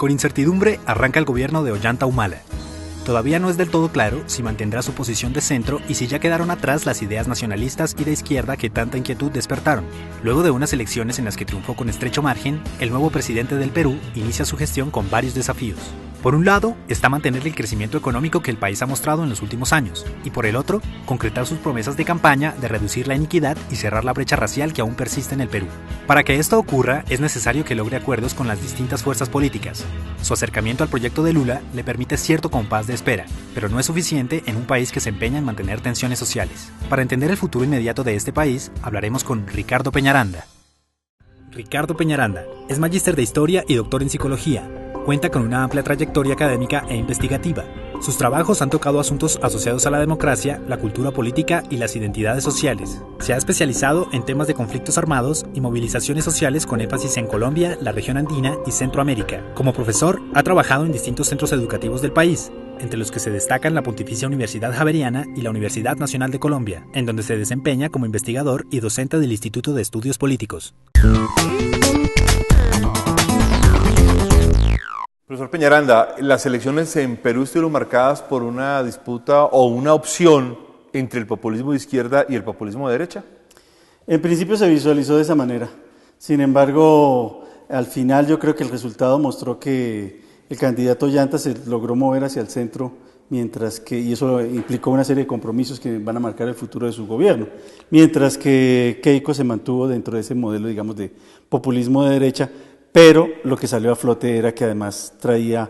Con incertidumbre arranca el gobierno de Ollanta Humala. Todavía no es del todo claro si mantendrá su posición de centro y si ya quedaron atrás las ideas nacionalistas y de izquierda que tanta inquietud despertaron. Luego de unas elecciones en las que triunfó con estrecho margen, el nuevo presidente del Perú inicia su gestión con varios desafíos. Por un lado, está mantener el crecimiento económico que el país ha mostrado en los últimos años, y por el otro, concretar sus promesas de campaña de reducir la iniquidad y cerrar la brecha racial que aún persiste en el Perú. Para que esto ocurra, es necesario que logre acuerdos con las distintas fuerzas políticas. Su acercamiento al proyecto de Lula le permite cierto compás de espera, pero no es suficiente en un país que se empeña en mantener tensiones sociales. Para entender el futuro inmediato de este país, hablaremos con Ricardo Peñaranda. Ricardo Peñaranda es magíster de Historia y doctor en Psicología. Cuenta con una amplia trayectoria académica e investigativa. Sus trabajos han tocado asuntos asociados a la democracia, la cultura política y las identidades sociales. Se ha especializado en temas de conflictos armados y movilizaciones sociales con énfasis en Colombia, la región andina y Centroamérica. Como profesor, ha trabajado en distintos centros educativos del país, entre los que se destacan la Pontificia Universidad Javeriana y la Universidad Nacional de Colombia, en donde se desempeña como investigador y docente del Instituto de Estudios Políticos. Profesor Peñaranda, las elecciones en Perú estuvieron marcadas por una disputa o una opción entre el populismo de izquierda y el populismo de derecha. En principio se visualizó de esa manera. Sin embargo, al final yo creo que el resultado mostró que el candidato Ollanta se logró mover hacia el centro, mientras que, y eso implicó una serie de compromisos que van a marcar el futuro de su gobierno, mientras que Keiko se mantuvo dentro de ese modelo, digamos, de populismo de derecha, pero lo que salió a flote era que además traía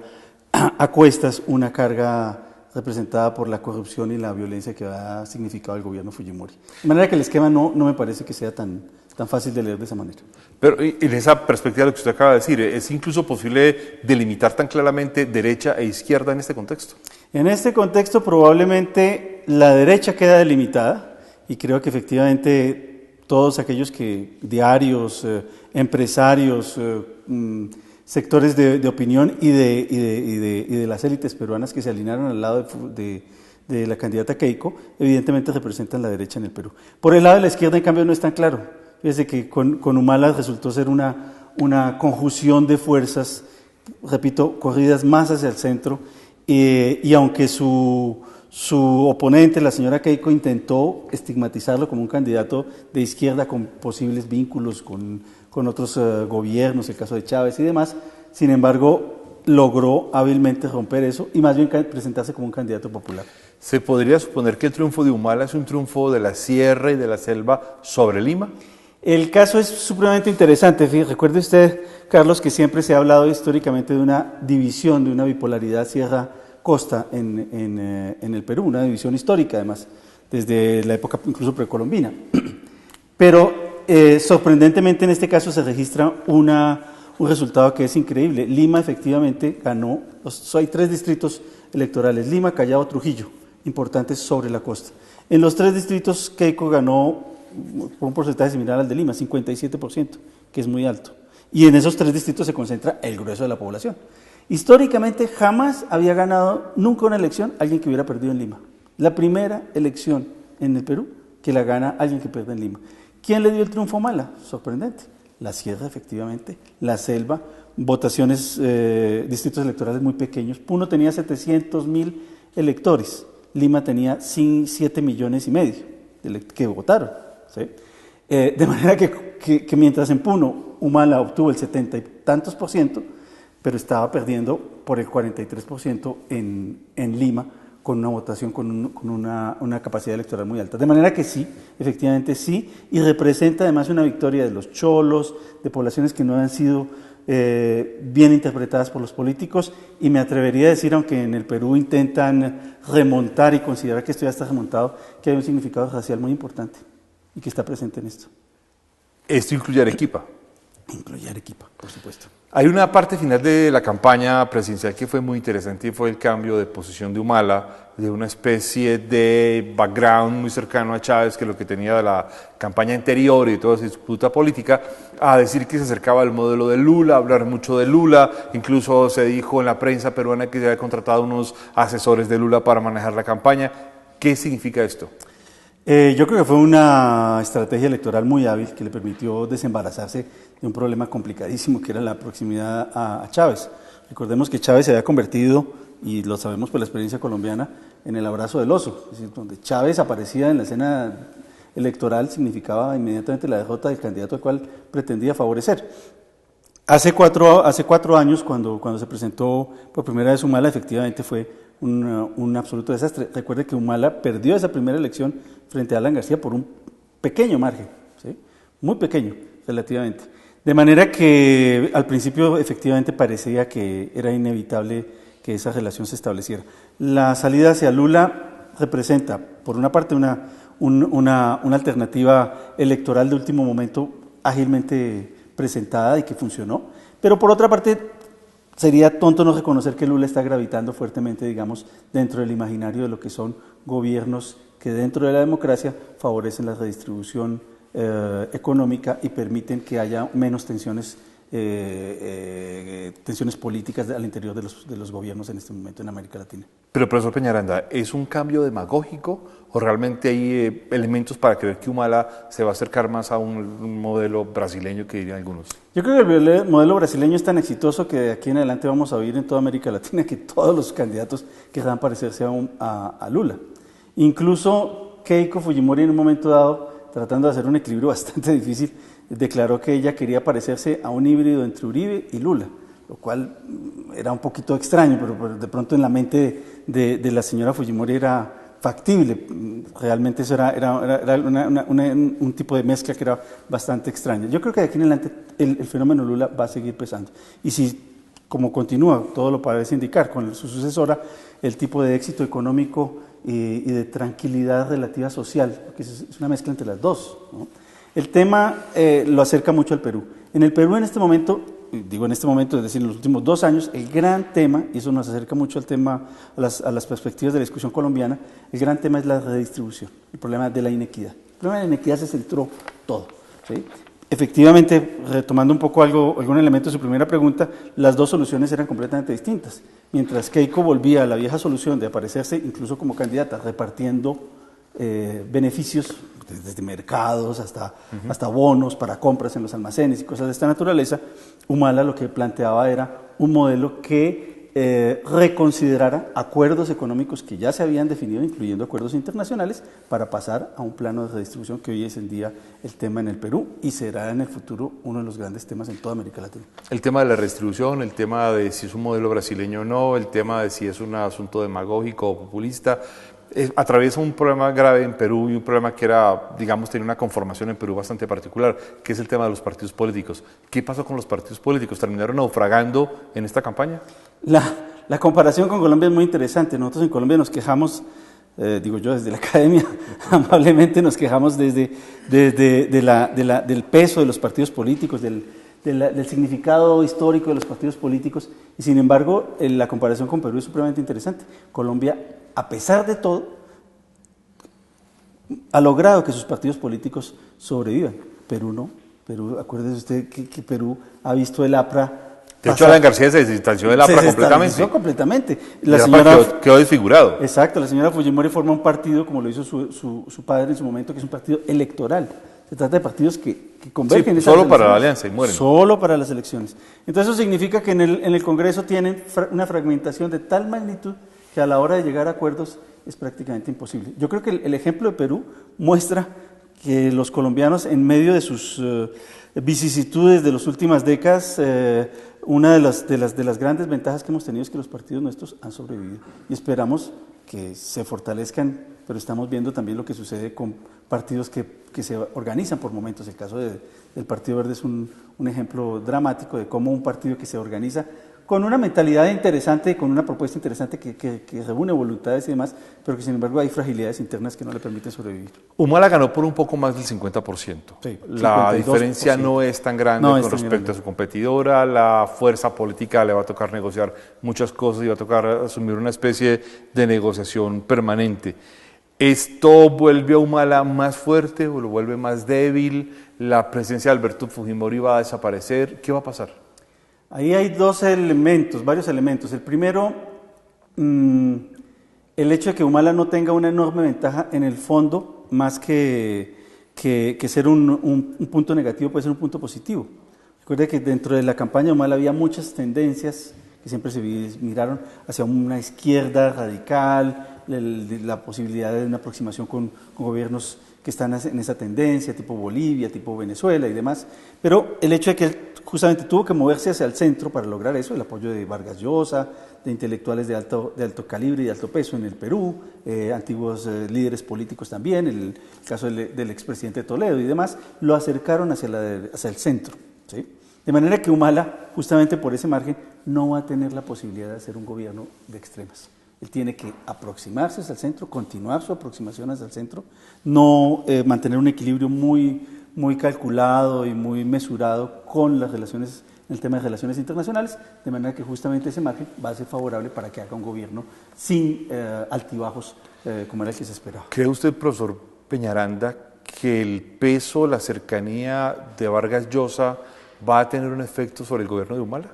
a cuestas una carga representada por la corrupción y la violencia que ha significado el gobierno Fujimori. De manera que el esquema no me parece que sea tan fácil de leer de esa manera. Pero en esa perspectiva de lo que usted acaba de decir, ¿es incluso posible delimitar tan claramente derecha e izquierda en este contexto? En este contexto probablemente la derecha queda delimitada y creo que efectivamente todos aquellos que, diarios, empresarios, sectores de opinión y de las élites peruanas que se alinearon al lado de la candidata Keiko, evidentemente representan la derecha en el Perú. Por el lado de la izquierda, en cambio, no es tan claro. Desde que con Humala resultó ser una conjunción de fuerzas, repito, corridas más hacia el centro, y aunque su oponente, la señora Keiko, intentó estigmatizarlo como un candidato de izquierda con posibles vínculos con otros gobiernos, el caso de Chávez y demás, sin embargo, logró hábilmente romper eso y más bien presentarse como un candidato popular. ¿Se podría suponer que el triunfo de Humala es un triunfo de la sierra y de la selva sobre Lima? El caso es supremamente interesante. Recuerde usted, Carlos, que siempre se ha hablado históricamente de una división, de una bipolaridad sierra-costa en el Perú, una división histórica además, desde la época incluso precolombina. Pero sorprendentemente en este caso se registra un resultado que es increíble. Lima efectivamente ganó, hay 3 distritos electorales, Lima, Callao, Trujillo, importantes sobre la costa. En los 3 distritos Keiko ganó por un porcentaje similar al de Lima, 57%, que es muy alto. Y en esos 3 distritos se concentra el grueso de la población. Históricamente jamás había ganado nunca una elección alguien que hubiera perdido en Lima. La primera elección en el Perú que la gana alguien que pierde en Lima. ¿Quién le dio el triunfo a Humala? Sorprendente. La sierra, efectivamente, la selva, votaciones, distritos electorales muy pequeños. Puno tenía 700.000 electores, Lima tenía 7,5 millones que votaron. ¿Sí? De manera que mientras en Puno Humala obtuvo el 70 y tantos %, pero estaba perdiendo por el 43% en Lima, con una votación, con una capacidad electoral muy alta. De manera que sí, efectivamente sí, y representa además una victoria de los cholos, de poblaciones que no han sido bien interpretadas por los políticos, y me atrevería a decir, aunque en el Perú intentan remontar y considerar que esto ya está remontado, que hay un significado racial muy importante y que está presente en esto. ¿Esto incluye Arequipa? Incluye Arequipa, por supuesto. Hay una parte final de la campaña presidencial que fue muy interesante y fue el cambio de posición de Humala, de una especie de background muy cercano a Chávez, que lo que tenía de la campaña anterior y toda esa disputa política, a decir que se acercaba al modelo de Lula, a hablar mucho de Lula. Incluso se dijo en la prensa peruana que se había contratado unos asesores de Lula para manejar la campaña. ¿Qué significa esto? Yo creo que fue una estrategia electoral muy hábil que le permitió desembarazarse de un problema complicadísimo que era la proximidad a Chávez. Recordemos que Chávez se había convertido, y lo sabemos por la experiencia colombiana, en el abrazo del oso. Es decir, donde Chávez aparecía en la escena electoral significaba inmediatamente la derrota del candidato al cual pretendía favorecer. Hace cuatro años, cuando se presentó por primera vez Humala, efectivamente fue un absoluto desastre. Recuerde que Humala perdió esa primera elección frente a Alan García por un pequeño margen, ¿sí? Muy pequeño relativamente. De manera que al principio efectivamente parecía que era inevitable que esa relación se estableciera. La salida hacia Lula representa, por una parte, una alternativa electoral de último momento ágilmente presentada y que funcionó, pero por otra parte sería tonto no reconocer que Lula está gravitando fuertemente, digamos, dentro del imaginario de lo que son gobiernos que dentro de la democracia favorecen la redistribución económica y permiten que haya menos tensiones políticas al interior de los gobiernos en este momento en América Latina. Pero profesor Peñaranda, ¿es un cambio demagógico o realmente hay elementos para creer que Humala se va a acercar más a un modelo brasileño que dirían algunos? Yo creo que el modelo brasileño es tan exitoso que de aquí en adelante vamos a oír en toda América Latina que todos los candidatos querrán parecerse a Lula. Incluso Keiko Fujimori en un momento dado, tratando de hacer un equilibrio bastante difícil, declaró que ella quería parecerse a un híbrido entre Uribe y Lula, lo cual era un poquito extraño, pero de pronto en la mente de la señora Fujimori era factible. Realmente eso era un tipo de mezcla que era bastante extraña. Yo creo que de aquí en adelante el fenómeno Lula va a seguir pesando. Y si, como continúa, todo lo parece indicar, con su sucesora, el tipo de éxito económico y de tranquilidad relativa social, porque es una mezcla entre las dos, ¿no? El tema lo acerca mucho al Perú. En el Perú en este momento, digo en este momento, es decir, en los últimos 2 años, el gran tema, y eso nos acerca mucho al tema, a las perspectivas de la discusión colombiana, el gran tema es la redistribución, el problema de la inequidad. El problema de la inequidad se centró todo, ¿sí? Efectivamente, retomando un poco algún elemento de su primera pregunta, las dos soluciones eran completamente distintas. Mientras Keiko volvía a la vieja solución de aparecerse incluso como candidata, repartiendo beneficios desde mercados hasta bonos para compras en los almacenes y cosas de esta naturaleza, Humala lo que planteaba era un modelo que reconsiderara acuerdos económicos que ya se habían definido, incluyendo acuerdos internacionales, para pasar a un plano de redistribución que hoy es en día el tema en el Perú y será en el futuro uno de los grandes temas en toda América Latina. El tema de la redistribución, el tema de si es un modelo brasileño o no, el tema de si es un asunto demagógico o populista, atraviesa un problema grave en Perú y un problema que era, digamos, tenía una conformación en Perú bastante particular, que es el tema de los partidos políticos. ¿Qué pasó con los partidos políticos? ¿Terminaron naufragando en esta campaña? La comparación con Colombia es muy interesante. Nosotros en Colombia nos quejamos, digo yo desde la academia, amablemente nos quejamos del peso de los partidos políticos, del significado histórico de los partidos políticos, y sin embargo la comparación con Perú es supremamente interesante. Colombia, a pesar de todo, ha logrado que sus partidos políticos sobrevivan. Perú no. Perú, acuérdese usted que Perú ha visto el APRA. De hecho, Alan García se distanció del APRA completamente. Completamente. La señora quedó desfigurado. Exacto, la señora Fujimori forma un partido, como lo hizo su padre en su momento, que es un partido electoral. Se trata de partidos que convergen. Sí, solo para la alianza y mueren. Solo para las elecciones. Entonces eso significa que en el Congreso tienen una fragmentación de tal magnitud que a la hora de llegar a acuerdos es prácticamente imposible. Yo creo que el ejemplo de Perú muestra que los colombianos, en medio de sus vicisitudes de las últimas décadas, una de las grandes ventajas que hemos tenido es que los partidos nuestros han sobrevivido y esperamos que se fortalezcan, pero estamos viendo también lo que sucede con partidos que se organizan por momentos. El caso del Partido Verde es un ejemplo dramático de cómo un partido que se organiza con una mentalidad interesante, con una propuesta interesante que reúne voluntades y demás, pero que sin embargo hay fragilidades internas que no le permiten sobrevivir. Humala ganó por un poco más del 50%. Sí, la diferencia no es tan grande con respecto a su competidora, la fuerza política le va a tocar negociar muchas cosas y va a tocar asumir una especie de negociación permanente. ¿Esto vuelve a Humala más fuerte o lo vuelve más débil? ¿La presencia de Alberto Fujimori va a desaparecer? ¿Qué va a pasar? Ahí hay varios elementos. El primero, el hecho de que Humala no tenga una enorme ventaja en el fondo, más que ser un punto negativo, puede ser un punto positivo. Recuerde que dentro de la campaña de Humala había muchas tendencias que siempre se miraron hacia una izquierda radical, la posibilidad de una aproximación con gobiernos que están en esa tendencia, tipo Bolivia, tipo Venezuela y demás, pero el hecho de que él justamente tuvo que moverse hacia el centro para lograr eso, el apoyo de Vargas Llosa, de intelectuales de alto calibre y de alto peso en el Perú, antiguos líderes políticos también, el caso del expresidente Toledo y demás, lo acercaron hacia el centro, ¿sí? De manera que Humala, justamente por ese margen, no va a tener la posibilidad de hacer un gobierno de extremas. Él tiene que aproximarse hacia el centro, continuar su aproximación hacia el centro, no mantener un equilibrio muy calculado y muy mesurado con las relaciones, el tema de relaciones internacionales, de manera que justamente ese margen va a ser favorable para que haga un gobierno sin altibajos como era el que se esperaba. ¿Cree usted, profesor Peñaranda, que el peso, la cercanía de Vargas Llosa va a tener un efecto sobre el gobierno de Humala?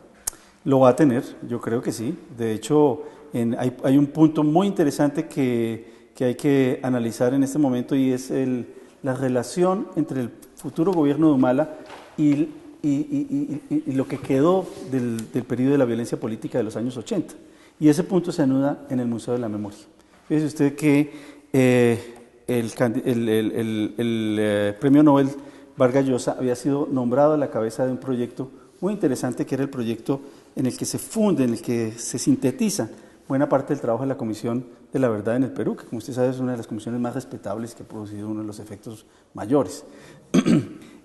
Lo va a tener, yo creo que sí. De hecho, hay un punto muy interesante que hay que analizar en este momento y es la relación entre el futuro gobierno de Humala y lo que quedó del periodo de la violencia política de los años 80. Y ese punto se anuda en el Museo de la Memoria. Fíjese usted que el premio Nobel Vargas Llosa había sido nombrado a la cabeza de un proyecto muy interesante, que era el proyecto en el que se funde, en el que se sintetiza buena parte del trabajo de la Comisión de la Verdad en el Perú, que como usted sabe es una de las comisiones más respetables que ha producido uno de los efectos mayores.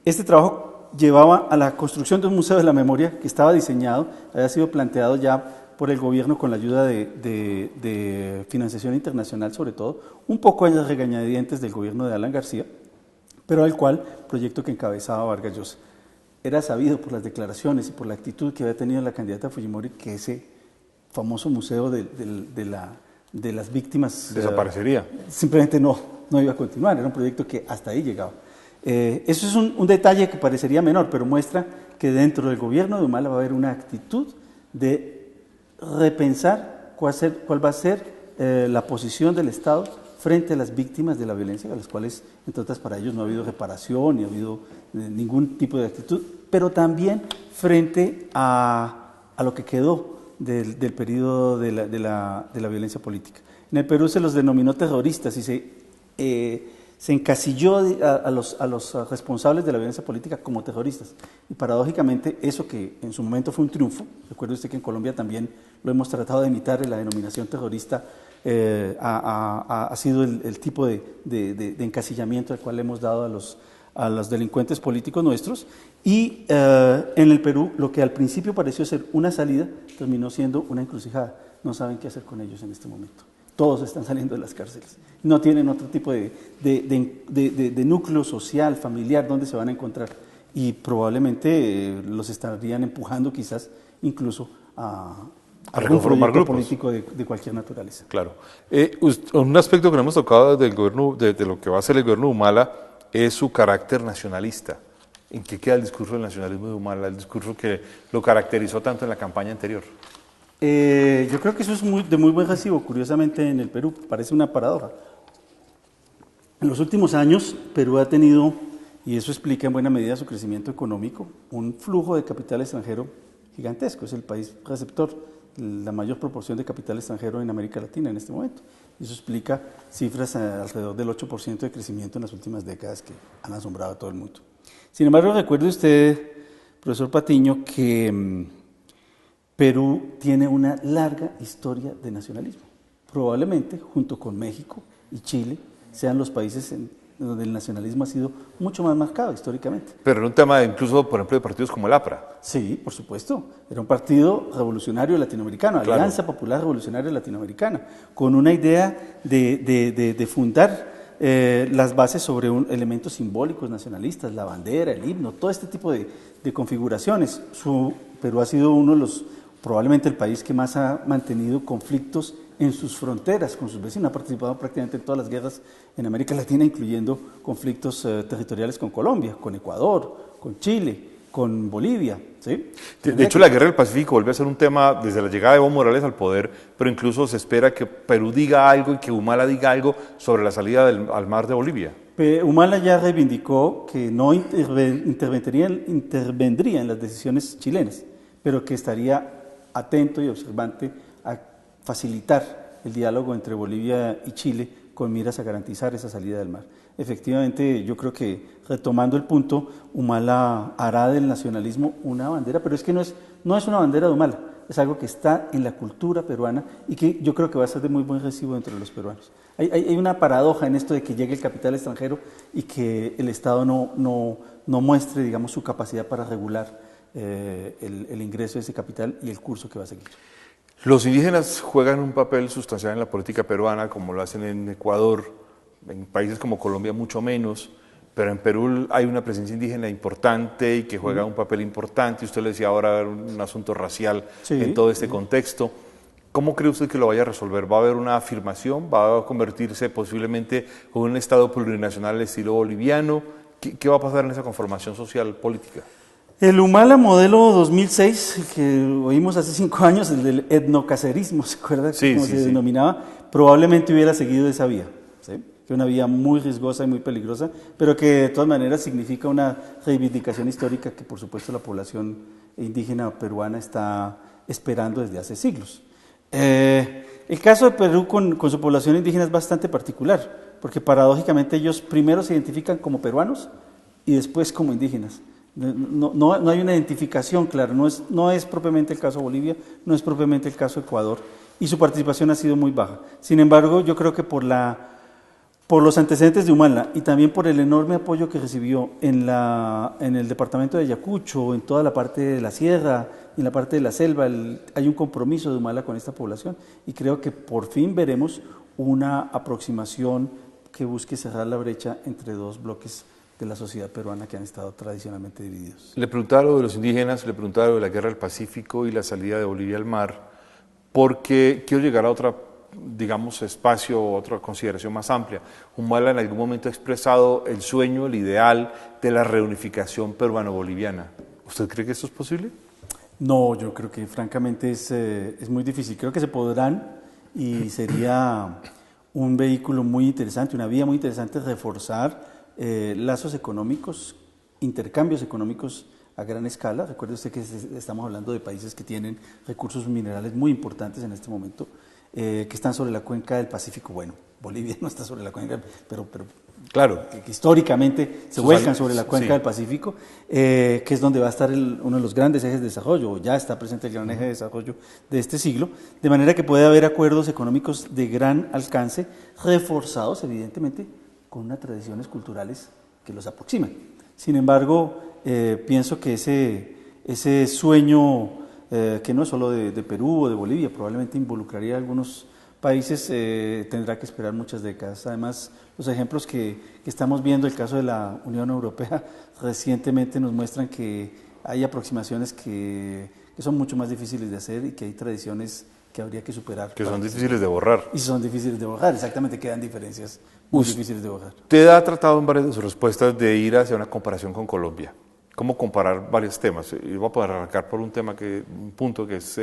Este trabajo llevaba a la construcción de un museo de la memoria que estaba diseñado, había sido planteado ya por el gobierno con la ayuda de financiación internacional sobre todo, un poco a las regañadientes del gobierno de Alan García, pero al cual proyecto que encabezaba Vargas Llosa. Era sabido por las declaraciones y por la actitud que había tenido la candidata Fujimori que ese famoso museo de las víctimas desaparecería. Simplemente no iba a continuar, era un proyecto que hasta ahí llegaba. Eso es un detalle que parecería menor, pero muestra que dentro del gobierno de Humala va a haber una actitud de repensar cuál va a ser la posición del Estado frente a las víctimas de la violencia, a las cuales, entre otras, para ellos no ha habido reparación, ni ha habido ningún tipo de actitud, pero también frente a lo que quedó del periodo de la violencia política. En el Perú se los denominó terroristas y se encasilló a los responsables de la violencia política como terroristas. Y paradójicamente eso que en su momento fue un triunfo, recuerde usted que en Colombia también lo hemos tratado de imitar, la denominación terrorista ha sido el tipo de encasillamiento al cual le hemos dado a los delincuentes políticos nuestros, y en el Perú lo que al principio pareció ser una salida terminó siendo una encrucijada. No saben qué hacer con ellos en este momento. Todos están saliendo de las cárceles. No tienen otro tipo de núcleo social, familiar, donde se van a encontrar. Y probablemente los estarían empujando quizás incluso a algún proyecto político de cualquier naturaleza. Claro. Un aspecto que no hemos tocado del gobierno, de lo que va a ser el gobierno de Humala es su carácter nacionalista. ¿En qué queda el discurso del nacionalismo de Humala, el discurso que lo caracterizó tanto en la campaña anterior? Yo creo que eso es de muy buen recibo, curiosamente en el Perú, parece una paradoja. En los últimos años, Perú ha tenido, y eso explica en buena medida su crecimiento económico, un flujo de capital extranjero gigantesco. Es el país receptor, la mayor proporción de capital extranjero en América Latina en este momento. Eso explica cifras alrededor del 8% de crecimiento en las últimas décadas que han asombrado a todo el mundo. Sin embargo, recuerde usted, profesor Patiño, que Perú tiene una larga historia de nacionalismo. Probablemente, junto con México y Chile, sean los países donde el nacionalismo ha sido mucho más marcado históricamente. Pero era un tema incluso, por ejemplo, de partidos como el APRA. Sí, por supuesto. Era un partido revolucionario latinoamericano, claro. Alianza Popular Revolucionaria Latinoamericana, con una idea de fundar las bases sobre elementos simbólicos nacionalistas, la bandera, el himno, todo este tipo de configuraciones. Perú ha sido probablemente el país que más ha mantenido conflictos en sus fronteras con sus vecinos, ha participado prácticamente en todas las guerras en América Latina, incluyendo conflictos territoriales con Colombia, con Ecuador, con Chile, con Bolivia. ¿Sí? De hecho, la guerra del Pacífico vuelve a ser un tema desde la llegada de Evo Morales al poder, pero incluso se espera que Perú diga algo y que Humala diga algo sobre la salida al mar de Bolivia. Humala ya reivindicó que no intervendría en las decisiones chilenas, pero que estaría atento y observante a facilitar el diálogo entre Bolivia y Chile con miras a garantizar esa salida del mar. Efectivamente, yo creo que, retomando el punto, Humala hará del nacionalismo una bandera, pero es que no es una bandera de Humala, es algo que está en la cultura peruana y que yo creo que va a ser de muy buen recibo entre los peruanos. Hay una paradoja en esto de que llegue el capital extranjero y que el Estado no muestre, digamos, su capacidad para regular el ingreso de ese capital y el curso que va a seguir. Los indígenas juegan un papel sustancial en la política peruana, como lo hacen en Ecuador, en países como Colombia mucho menos, pero en Perú hay una presencia indígena importante y que juega un papel importante. Usted le decía ahora un asunto racial en todo este contexto. ¿Cómo cree usted que lo vaya a resolver? ¿Va a haber una afirmación? ¿Va a convertirse posiblemente en un Estado plurinacional estilo boliviano? ¿Qué va a pasar en esa conformación social política? El Humala modelo 2006, que oímos hace 5 años, el del etnocacerismo, ¿se acuerda cómo se denominaba? Probablemente hubiera seguido esa vía, ¿sí? Que es una vía muy riesgosa y muy peligrosa, pero que de todas maneras significa una reivindicación histórica que por supuesto la población indígena peruana está esperando desde hace siglos. El caso de Perú con su población indígena es bastante particular, porque paradójicamente ellos primero se identifican como peruanos y después como indígenas. No hay una identificación clara, no es propiamente el caso de Bolivia, no es propiamente el caso de Ecuador, y su participación ha sido muy baja. Sin embargo, yo creo que por los antecedentes de Humala y también por el enorme apoyo que recibió en el departamento de Ayacucho, en toda la parte de la sierra, en la parte de la selva, hay un compromiso de Humala con esta población y creo que por fin veremos una aproximación que busque cerrar la brecha entre dos bloques de la sociedad peruana que han estado tradicionalmente divididos. Le preguntaba lo de los indígenas, le preguntaba lo de la guerra del Pacífico y la salida de Bolivia al mar, porque quiero llegar a otra, digamos, espacio, otra consideración más amplia. Humala en algún momento ha expresado el sueño, el ideal de la reunificación peruano-boliviana. ¿Usted cree que esto es posible? No, yo creo que francamente es muy difícil. Creo que se podrán y sería un vehículo muy interesante, una vía muy interesante reforzar lazos económicos, intercambios económicos a gran escala. Recuerde usted que estamos hablando de países que tienen recursos minerales muy importantes en este momento, que están sobre la cuenca del Pacífico. Bueno, Bolivia no está sobre la cuenca, pero claro, que históricamente se vuelcan sobre la cuenca del Pacífico, que es donde va a estar uno de los grandes ejes de desarrollo, o ya está presente el gran eje de desarrollo de este siglo, de manera que puede haber acuerdos económicos de gran alcance, reforzados evidentemente con unas tradiciones culturales que los aproximan. Sin embargo, pienso que ese sueño, que no es solo de Perú o de Bolivia, probablemente involucraría a algunos países, tendrá que esperar muchas décadas. Además, los ejemplos que estamos viendo, el caso de la Unión Europea, recientemente nos muestran que hay aproximaciones que son mucho más difíciles de hacer y que hay tradiciones que habría que superar. Que son difíciles de borrar. Y son difíciles de borrar, exactamente, quedan diferencias muy difíciles de borrar. Usted ha tratado en varias de sus respuestas de ir hacia una comparación con Colombia. ¿Cómo comparar varios temas? Y voy a poder arrancar por un punto que es,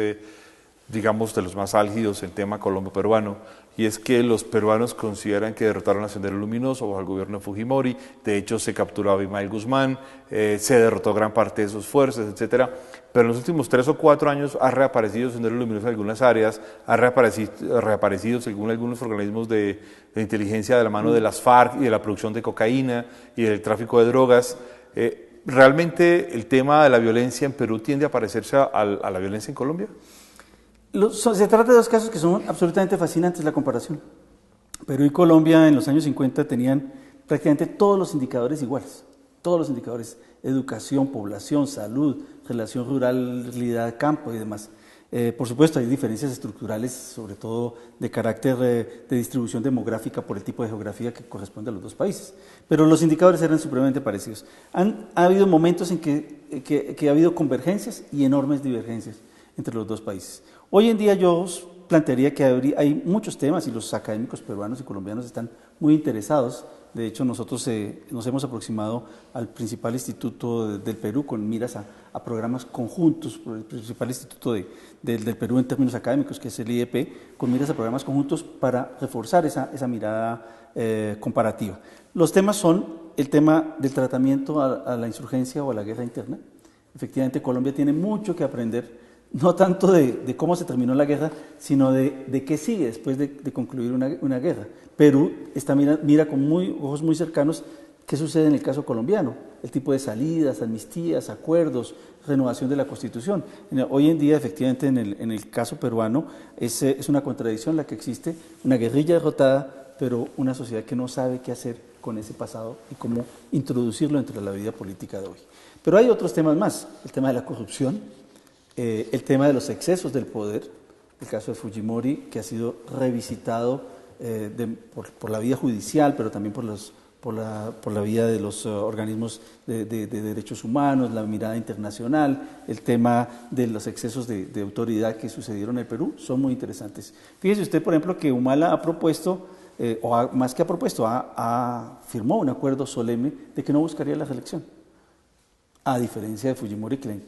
digamos, de los más álgidos, el tema colombo-peruano, y es que los peruanos consideran que derrotaron a Sendero Luminoso bajo el gobierno de Fujimori. De hecho, se capturó a Abimael Guzmán, se derrotó gran parte de sus fuerzas, etcétera. Pero en los últimos 3 o 4 años ha reaparecido Sendero Luminoso en algunas áreas, ha reaparecido según algunos organismos de inteligencia de la mano de las FARC y de la producción de cocaína y del tráfico de drogas. ¿Realmente el tema de la violencia en Perú tiende a parecerse a la violencia en Colombia? Se trata de dos casos que son absolutamente fascinantes, la comparación. Perú y Colombia en los años 50 tenían prácticamente todos los indicadores iguales, todos los indicadores: educación, población, salud, relación rural, campo y demás. Por supuesto, hay diferencias estructurales, sobre todo de carácter de distribución demográfica por el tipo de geografía que corresponde a los dos países. Pero los indicadores eran supremamente parecidos. Ha habido momentos en que ha habido convergencias y enormes divergencias entre los dos países. Hoy en día yo os plantearía que hay muchos temas y los académicos peruanos y colombianos están muy interesados. De hecho, nosotros nos hemos aproximado al principal instituto del Perú con miras a programas conjuntos, el principal instituto del Perú en términos académicos, que es el IEP, con miras a programas conjuntos para reforzar esa mirada comparativa. Los temas son el tema del tratamiento a la insurgencia o a la guerra interna. Efectivamente, Colombia tiene mucho que aprender no tanto de cómo se terminó la guerra, sino de qué sigue después de concluir una guerra. Perú mira con ojos muy cercanos qué sucede en el caso colombiano, el tipo de salidas, amnistías, acuerdos, renovación de la Constitución. Hoy en día, efectivamente, en el caso peruano es una contradicción la que existe, una guerrilla derrotada, pero una sociedad que no sabe qué hacer con ese pasado y cómo introducirlo entre la vida política de hoy. Pero hay otros temas más, el tema de la corrupción, el tema de los excesos del poder, el caso de Fujimori, que ha sido revisitado por la vía judicial, pero también por la vía de los organismos de derechos humanos, la mirada internacional, el tema de los excesos de autoridad que sucedieron en el Perú, son muy interesantes. Fíjese usted, por ejemplo, que Humala ha propuesto, más que ha propuesto, firmó un acuerdo solemne de que no buscaría la reelección. A diferencia de Fujimori, que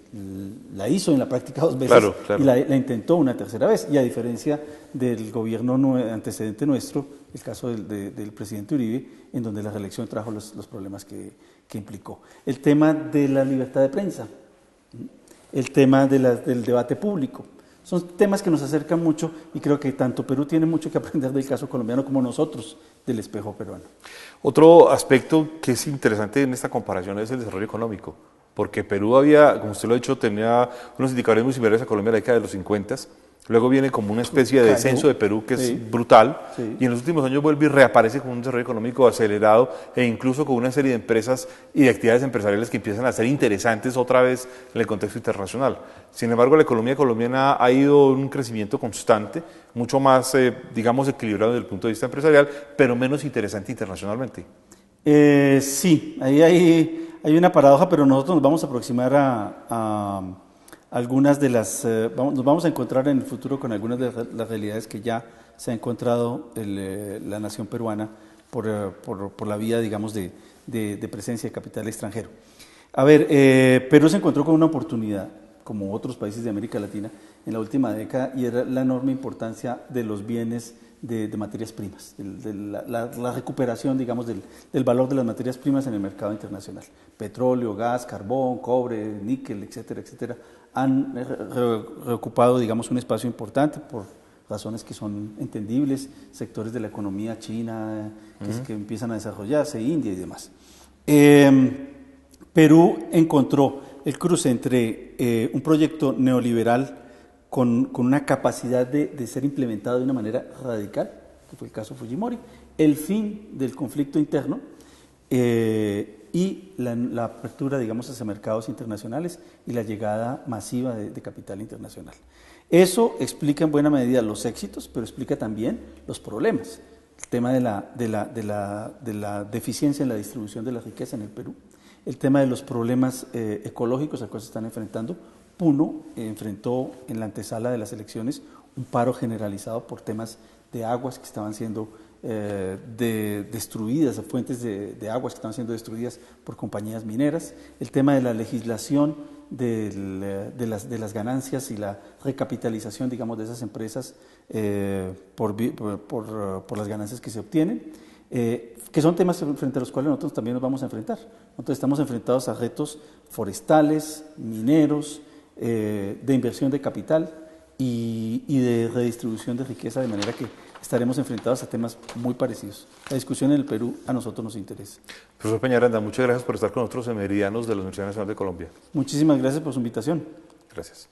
la hizo en la práctica 2 veces, claro. Y la intentó una tercera vez, y a diferencia del gobierno antecedente nuestro, el caso del presidente Uribe, en donde la reelección trajo los problemas que implicó. El tema de la libertad de prensa, el tema del debate público, son temas que nos acercan mucho y creo que tanto Perú tiene mucho que aprender del caso colombiano como nosotros del espejo peruano. Otro aspecto que es interesante en esta comparación es el desarrollo económico, porque Perú había, como usted lo ha dicho, tenía unos indicadores muy similares a Colombia en la década de los 50. Luego viene como una especie de descenso de Perú que es brutal, y en los últimos años vuelve y reaparece con un desarrollo económico acelerado e incluso con una serie de empresas y de actividades empresariales que empiezan a ser interesantes otra vez en el contexto internacional. Sin embargo, la economía colombiana ha ido en un crecimiento constante, mucho más, digamos, equilibrado desde el punto de vista empresarial, pero menos interesante internacionalmente. Sí, ahí hay una paradoja, pero nosotros nos vamos a aproximar a algunas de las, nos vamos a encontrar en el futuro con algunas de las realidades que ya se ha encontrado la nación peruana por la vía, digamos, de presencia de capital extranjero. A ver, Perú se encontró con una oportunidad, como otros países de América Latina, en la última década, y era la enorme importancia de los bienes de materias primas, la recuperación, digamos, del valor de las materias primas en el mercado internacional. Petróleo, gas, carbón, cobre, níquel, etcétera, etcétera, han reocupado, digamos, un espacio importante por razones que son entendibles, sectores de la economía china que empiezan a desarrollarse, India y demás. Perú encontró el cruce entre un proyecto neoliberal con una capacidad de ser implementado de una manera radical, que fue el caso Fujimori, el fin del conflicto interno y la apertura, digamos, hacia mercados internacionales y la llegada masiva de capital internacional. Eso explica en buena medida los éxitos, pero explica también los problemas. El tema de la deficiencia en la distribución de la riqueza en el Perú, el tema de los problemas ecológicos a los que se están enfrentando. Puno enfrentó en la antesala de las elecciones un paro generalizado por temas de aguas que estaban siendo destruidas, fuentes de aguas que estaban siendo destruidas por compañías mineras, el tema de la legislación de las ganancias y la recapitalización, digamos, de esas empresas por las ganancias que se obtienen, que son temas frente a los cuales nosotros también nos vamos a enfrentar. Nosotros estamos enfrentados a retos forestales, mineros, de inversión de capital y de redistribución de riqueza, de manera que estaremos enfrentados a temas muy parecidos. La discusión en el Perú a nosotros nos interesa. Profesor Peñaranda, muchas gracias por estar con nosotros en Meridianos de la Universidad Nacional de Colombia. Muchísimas gracias por su invitación. Gracias.